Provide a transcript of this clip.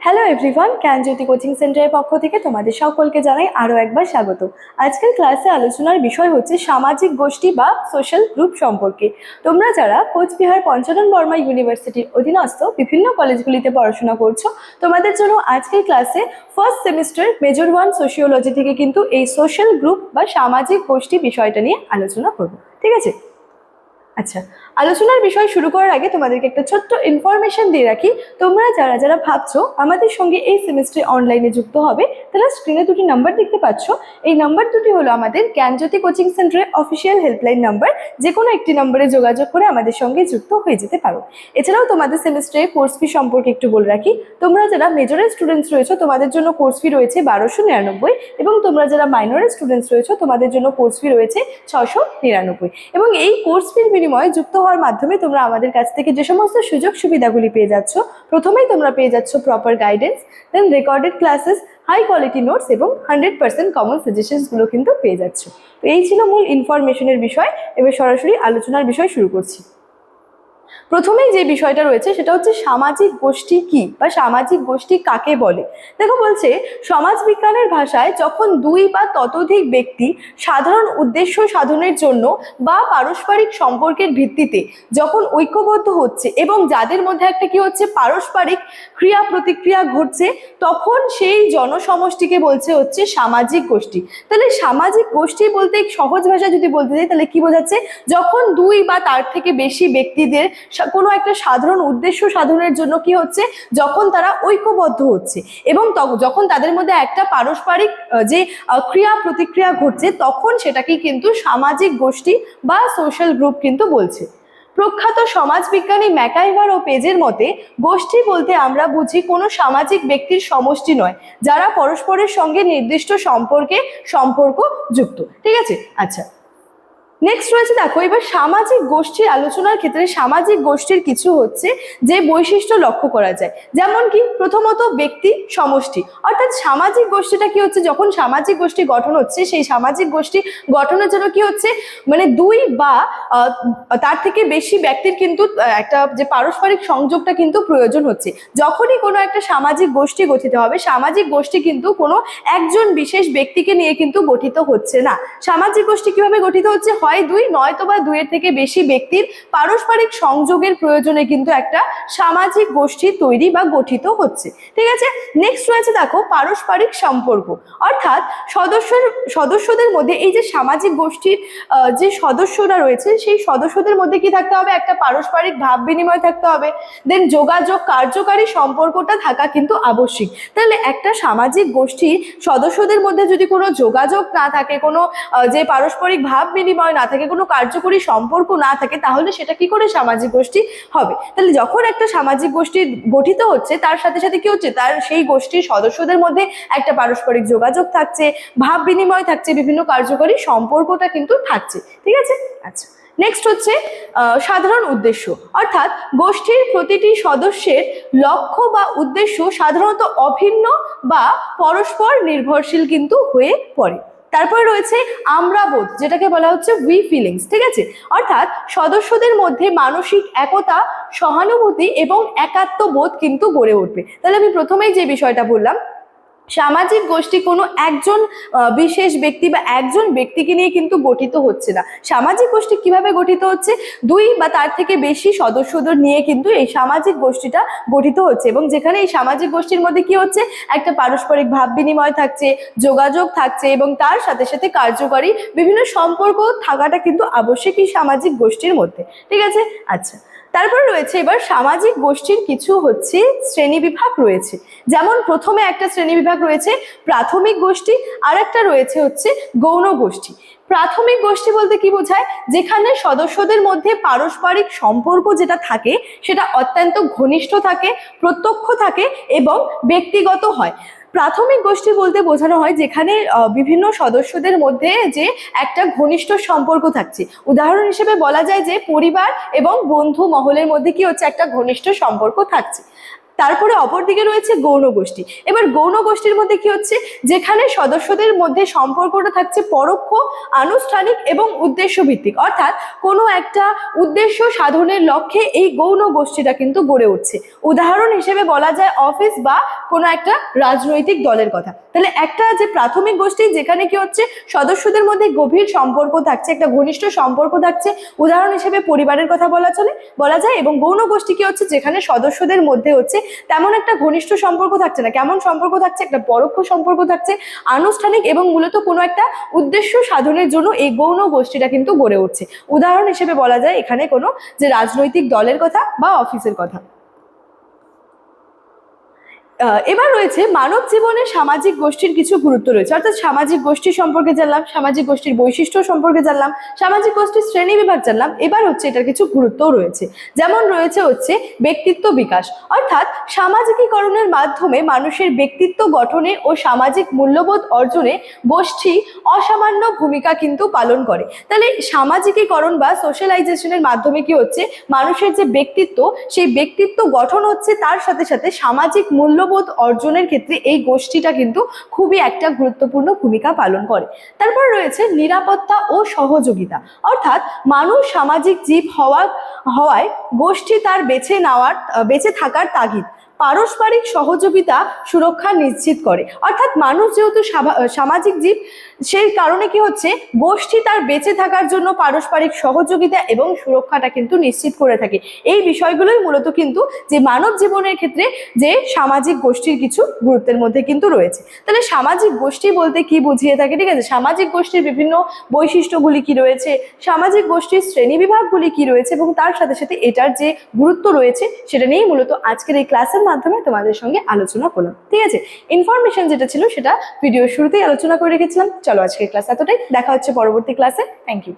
Hello everyone, জ্ঞানজ্যোতি coaching সেন্টারের পক্ষ থেকে তোমাদের সকলকে জানাই আরও একবার স্বাগত। আজকের ক্লাসে আলোচনার বিষয় হচ্ছে সামাজিক গোষ্ঠী বা সোশ্যাল গ্রুপ সম্পর্কে। তোমরা যারা কোচবিহার পঞ্চানন বর্মা ইউনিভার্সিটির অধীনস্থ বিভিন্ন কলেজগুলিতে পড়াশোনা করছো, তোমাদের জন্য আজকের ক্লাসে ফার্স্ট সেমিস্টার মেজর 1 সোশিওলজি থেকে কিন্তু এই সোশ্যাল গ্রুপ বা সামাজিক গোষ্ঠী বিষয়টা নিয়ে আলোচনা করবো। ঠিক আছে? আচ্ছা, আলোচনার বিষয় শুরু করার আগে তোমাদেরকে একটা ছোট্ট ইনফরমেশন দিয়ে রাখি। তোমরা যারা যারা ভাবছো আমাদের সঙ্গে এই সেমিস্টারে অনলাইনে যুক্ত হবে, তারা স্ক্রিনে দুটি নাম্বার দেখতে পাচ্ছ। এই নাম্বার দুটি হলো আমাদের জ্ঞানজ্যোতি কোচিং সেন্টারের অফিসিয়াল হেল্পলাইন নাম্বার। যে কোনো একটি নম্বরে যোগাযোগ করে আমাদের সঙ্গে যুক্ত হয়ে যেতে পারো। এছাড়াও তোমাদের সেমিস্টারে কোর্স ফি সম্পর্কে একটু বলে রাখি। তোমরা যারা মেজরের স্টুডেন্টস রয়েছো তোমাদের জন্য কোর্স ফি রয়েছে 1299, এবং তোমরা যারা মাইনরের স্টুডেন্টস রয়েছো তোমাদের জন্য কোর্স ফি রয়েছে 699। এবং এই কোর্স ফির বিনিময়ে যুক্ত হওয়ার মাধ্যমে তোমরা আমাদের কাছ থেকে যে সমস্ত সুযোগ সুবিধাগুলি পেয়ে যাচ্ছ, প্রথমেই তোমরা পেয়ে যাচ্ছ proper guidance, then recorded classes, high quality notes এবং 100% কমন সাজেশনসগুলো কিন্তু পেয়ে যাচ্ছ। তো এই ছিল মূল ইনফরমেশনের বিষয়। এবার সরাসরি আলোচনার বিষয় শুরু করছি। প্রথমেই যে বিষয়টা রয়েছে সেটা হচ্ছে সামাজিক গোষ্ঠী কি বা সামাজিক গোষ্ঠী কাকে বলে। দেখো, বলছে সমাজ বিজ্ঞানের ভাষায় যখন দুই বা ততোধিক ব্যক্তি সাধারণ উদ্দেশ্য সাধনের জন্য বা পারস্পরিক সম্পর্কের ভিত্তিতে যখন ঐক্যবদ্ধ হচ্ছে এবং যাদের মধ্যে একটা কি হচ্ছে পারস্পরিক ক্রিয়া প্রতিক্রিয়া ঘটছে, তখন সেই জনসমষ্টিকে বলছে হচ্ছে সামাজিক গোষ্ঠী। তাহলে সামাজিক গোষ্ঠী বলতে সহজ ভাষায় যদি বলতে চাই তাহলে কি বোঝাচ্ছে, যখন দুই বা তার থেকে বেশি ব্যক্তিদের কোনো একটা সাধারণ উদ্দেশ্য সাধনের জন্য কি হচ্ছে, যখন তারা ঐক্যবদ্ধ হচ্ছে এবং যখন তাদের মধ্যে একটা পারস্পরিক যে ক্রিয়া প্রতিক্রিয়া ঘটছে, তখন সেটাকে কিন্তু সামাজিক গোষ্ঠী বা সোশ্যাল গ্রুপ কিন্তু বলছে। প্রখ্যাত সমাজবিজ্ঞানী ম্যাকাইভার ও পেজের মতে গোষ্ঠী বলতে আমরা বুঝি কোনো সামাজিক ব্যক্তির সমষ্টি নয়, যারা পরস্পরের সঙ্গে নির্দিষ্ট সম্পর্ক যুক্ত। ঠিক আছে? আচ্ছা, নেক্সট রয়েছে, দেখো এবার সামাজিক গোষ্ঠীর আলোচনার ক্ষেত্রে সামাজিক গোষ্ঠীর কিছু হচ্ছে যে বৈশিষ্ট্য লক্ষ্য করা যায়। যেমন কি, প্রথমত ব্যক্তি সমষ্টি, অর্থাৎ সামাজিক গোষ্ঠীটা কি হচ্ছে, যখন সামাজিক গোষ্ঠী গঠন হচ্ছে সেই সামাজিক গোষ্ঠী গঠনের জন্য কি হচ্ছে, মানে দুই বা তার থেকে বেশি ব্যক্তির কিন্তু একটা যে পারস্পরিক সংযোগটা কিন্তু প্রয়োজন হচ্ছে। যখনই কোনো একটা সামাজিক গোষ্ঠী গঠিত হবে, সামাজিক গোষ্ঠী কিন্তু কোনো একজন বিশেষ ব্যক্তিকে নিয়ে কিন্তু গঠিত হচ্ছে না। সামাজিক গোষ্ঠী কিভাবে গঠিত হচ্ছে, হয় দুই নয়তো বা দুইয়ের থেকে বেশি ব্যক্তির পারস্পরিক সংযোগের প্রয়োজনে কিন্তু একটা সামাজিক গোষ্ঠী তৈরি বা গঠিত হচ্ছে। ঠিক আছে? নেক্সট রয়েছে, দেখো পারস্পরিক সম্পর্ক, অর্থাৎ সদস্যদের মধ্যে এই যে সামাজিক গোষ্ঠীর যে সদস্যরা রয়েছে সেই সদস্যদের মধ্যে কি থাকতে হবে, একটা পারস্পরিক ভাব বিনিময় থাকতে হবে, দেন যোগাযোগ কার্যকারী সম্পর্কটা থাকা কিন্তু আবশ্যিক। তাহলে একটা সামাজিক গোষ্ঠীর সদস্যদের মধ্যে যদি কোনো যোগাযোগ না থাকে, কোনো যে পারস্পরিক ভাব বিনিময় না থাকে, কোনো কার্যকরী সম্পর্ক না থাকে, তাহলে সেটা কি করে সামাজিক গোষ্ঠী হবে? তাহলে যখন একটা সামাজিক গোষ্ঠী গঠিত হচ্ছে তার সাথে সাথে কি হচ্ছে, তার সেই গোষ্ঠীর সদস্যদের মধ্যে একটা পারস্পরিক যোগাযোগ থাকছে, ভাব বিনিময় থাকছে, বিভিন্ন কার্যকরী সম্পর্কটা কিন্তু থাকছে। ঠিক আছে? আচ্ছা, নেক্সট হচ্ছে সাধারণ উদ্দেশ্য, অর্থাৎ গোষ্ঠীর প্রতিটি সদস্যের লক্ষ্য বা উদ্দেশ্য সাধারণত অভিন্ন বা পরস্পর নির্ভরশীল কিন্তু হয়ে পড়ে। তারপরে রয়েছে আমরা বোধ, যেটাকে বলা হচ্ছে উই ফিলিংস। ঠিক আছে? অর্থাৎ সদস্যদের মধ্যে মানসিক একতা, সহানুভূতি এবং একাত্মবোধ কিন্তু গড়ে উঠবে। তাহলে আমি প্রথমেই যে বিষয়টা বললাম, সামাজিক গোষ্ঠী কোনো একজন বিশেষ ব্যক্তি বা একজন ব্যক্তিকে নিয়ে কিন্তু গঠিত হচ্ছে না। সামাজিক গোষ্ঠী কিভাবে গঠিত হচ্ছে, দুই বা তার থেকে বেশি সদস্যদের নিয়ে কিন্তু এই সামাজিক গোষ্ঠীটা গঠিত হচ্ছে, এবং যেখানে এই সামাজিক গোষ্ঠীর মধ্যে কি হচ্ছে, একটা পারস্পরিক ভাব বিনিময় থাকছে, যোগাযোগ থাকছে, এবং তার সাথে সাথে কার্যকরী বিভিন্ন সম্পর্ক থাকাটা কিন্তু আবশ্যক এই সামাজিক গোষ্ঠীর মধ্যে। ঠিক আছে? আচ্ছা, তারপর রয়েছে এবার সামাজিক গোষ্ঠীর কিছু হচ্ছে শ্রেণীবিভাগ রয়েছে। যেমন প্রথমে একটা শ্রেণীবিভাগ রয়েছে প্রাথমিক গোষ্ঠী, আর একটা রয়েছে হচ্ছে গৌণ গোষ্ঠী। প্রাথমিক গোষ্ঠী বলতে কি বোঝায়, যেখানে সদস্যদের মধ্যে পারস্পরিক সম্পর্ক যেটা থাকে সেটা অত্যন্ত ঘনিষ্ঠ থাকে, প্রত্যক্ষ থাকে এবং ব্যক্তিগত হয়। প্রাথমিক গোষ্ঠী বলতে বোঝানো হয় যেখানে বিভিন্ন সদস্যদের মধ্যে যে একটা ঘনিষ্ঠ সম্পর্ক থাকছে। উদাহরণ হিসেবে বলা যায় যে পরিবার এবং বন্ধু মহলের মধ্যে কি হচ্ছে, একটা ঘনিষ্ঠ সম্পর্ক থাকছে। তারপরে অপরদিকে রয়েছে গৌণ গোষ্ঠী। এবার গৌণ গোষ্ঠীর মধ্যে কি হচ্ছে, যেখানে সদস্যদের মধ্যে সম্পর্কটা থাকছে পরোক্ষ, আনুষ্ঠানিক এবং উদ্দেশ্য ভিত্তিক, অর্থাৎ কোনো একটা উদ্দেশ্য সাধনের লক্ষ্যে এই গৌণ গোষ্ঠীটা কিন্তু গড়ে উঠছে। উদাহরণ হিসেবে বলা যায় অফিস বা কোনো একটা রাজনৈতিক দলের কথা। তাহলে একটা যে প্রাথমিক গোষ্ঠী যেখানে কি হচ্ছে সদস্যদের মধ্যে গভীর সম্পর্ক থাকছে, একটা ঘনিষ্ঠ সম্পর্ক থাকছে, উদাহরণ হিসেবে পরিবারের কথা বলা যায়। এবং গৌণ গোষ্ঠী কি হচ্ছে যেখানে সদস্যদের মধ্যে হচ্ছে তেমন একটা ঘনিষ্ঠ সম্পর্ক থাকছে না, কেমন সম্পর্ক থাকছে, একটা পরোক্ষ সম্পর্ক থাকছে, আনুষ্ঠানিক এবং মূলত কোনো একটা উদ্দেশ্য সাধনের জন্য এই গৌণ গোষ্ঠীটা কিন্তু গড়ে উঠছে। উদাহরণ হিসেবে বলা যায় এখানে কোনো যে রাজনৈতিক দলের কথা বা অফিসের কথা। এবার রয়েছে মানব জীবনে সামাজিক গোষ্ঠীর কিছু গুরুত্ব রয়েছে, অর্থাৎ সামাজিক গোষ্ঠী সম্পর্কে জানলাম, সামাজিক গোষ্ঠীর বৈশিষ্ট্য সম্পর্কে জানলাম, সামাজিক গোষ্ঠীর শ্রেণী বিভাগ জানলাম। এবার হচ্ছে এটার কিছু গুরুত্বও রয়েছে, যেমন রয়েছে হচ্ছে ব্যক্তিত্ব বিকাশ, অর্থাৎ সামাজিকীকরণের মাধ্যমে মানুষের ব্যক্তিত্ব গঠনে ও সামাজিক মূল্যবোধ অর্জনে গোষ্ঠী অসামান্য ভূমিকা কিন্তু পালন করে। তাহলে সামাজিকীকরণ বা সোশ্যালাইজেশনের মাধ্যমে কি হচ্ছে মানুষের যে ব্যক্তিত্ব, সেই ব্যক্তিত্ব গঠন হচ্ছে, তার সাথে সাথে সামাজিক মূল্যবোধ অর্জনের ক্ষেত্রে এই গোষ্ঠীটা কিন্তু খুবই একটা গুরুত্বপূর্ণ ভূমিকা পালন করে। তারপর রয়েছে নিরাপত্তা ও সহযোগিতা, অর্থাৎ মানুষ সামাজিক জীব হওয়ায় গোষ্ঠী তার বেঁচে থাকার তাগিদ পারস্পরিক সহযোগিতা সুরক্ষা নিশ্চিত করে। অর্থাৎ মানুষ যেহেতু সামাজিক জীব, সেই কারণে কি হচ্ছে গোষ্ঠী তার বেঁচে থাকার জন্য পারস্পরিক সহযোগিতা এবং সুরক্ষাটা কিন্তু নিশ্চিত করে থাকে। এই বিষয়গুলোই মূলত কিন্তু যে মানব জীবনের ক্ষেত্রে যে সামাজিক গোষ্ঠীর কিছু গুরুত্বের মধ্যে কিন্তু রয়েছে। তাহলে সামাজিক গোষ্ঠী বলতে কি বুঝিয়ে থাকে, ঠিক আছে, সামাজিক গোষ্ঠীর বিভিন্ন বৈশিষ্ট্যগুলি কি রয়েছে, সামাজিক গোষ্ঠীর শ্রেণী বিভাগগুলি কি রয়েছে, এবং তার সাথে সাথে এটার যে গুরুত্ব রয়েছে সেটা নিয়েই মূলত আজকের এই ক্লাসের মাধ্যমে তোমাদের সঙ্গে আলোচনা করলাম। ঠিক আছে, ইনফরমেশন যেটা ছিল সেটা ভিডিওর শুরুতেই আলোচনা করে রেখেছিলাম। চলো আজকের ক্লাস এতটাই, দেখা হচ্ছে পরবর্তী ক্লাসে। Thank you.